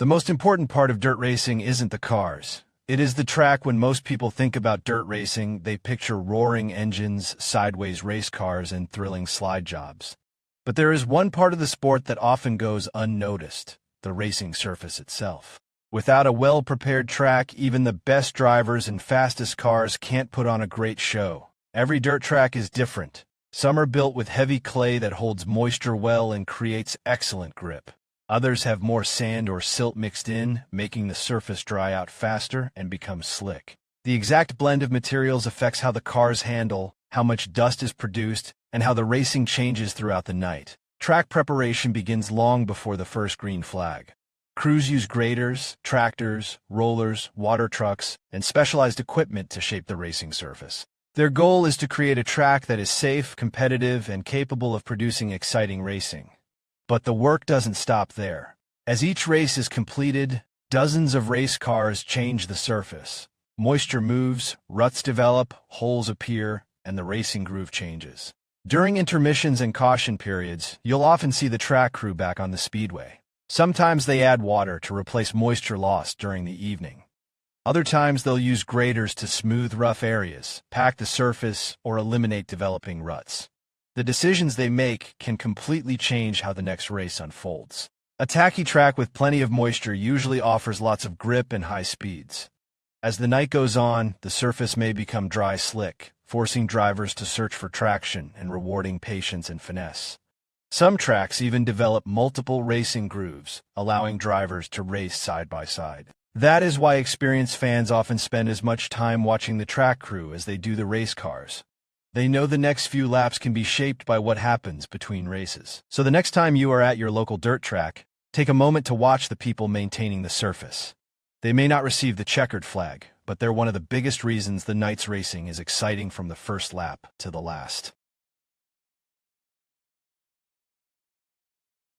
The most important part of dirt racing isn't the cars. It is the track. When most people think about dirt racing, they picture roaring engines, sideways race cars, and thrilling slide jobs. But there is one part of the sport that often goes unnoticed: the racing surface itself. Without a well-prepared track, even the best drivers and fastest cars can't put on a great show. Every dirt track is different. Some are built with heavy clay that holds moisture well and creates excellent grip. Others have more sand or silt mixed in, making the surface dry out faster and become slick. The exact blend of materials affects how the cars handle, how much dust is produced, and how the racing changes throughout the night. Track preparation begins long before the first green flag. Crews use graders, tractors, rollers, water trucks, and specialized equipment to shape the racing surface. Their goal is to create a track that is safe, competitive, and capable of producing exciting racing. But the work doesn't stop there. As each race is completed, dozens of race cars change the surface. Moisture moves, ruts develop, holes appear, and the racing groove changes. During intermissions and caution periods, you'll often see the track crew back on the speedway. Sometimes they add water to replace moisture lost during the evening. Other times they'll use graders to smooth rough areas, pack the surface, or eliminate developing ruts. The decisions they make can completely change how the next race unfolds. A tacky track with plenty of moisture usually offers lots of grip and high speeds. As the night goes on, the surface may become dry slick, forcing drivers to search for traction and rewarding patience and finesse. Some tracks even develop multiple racing grooves, allowing drivers to race side by side. That is why experienced fans often spend as much time watching the track crew as they do the race cars. They know the next few laps can be shaped by what happens between races. So the next time you are at your local dirt track, take a moment to watch the people maintaining the surface. They may not receive the checkered flag, but they're one of the biggest reasons the night's racing is exciting from the first lap to the last.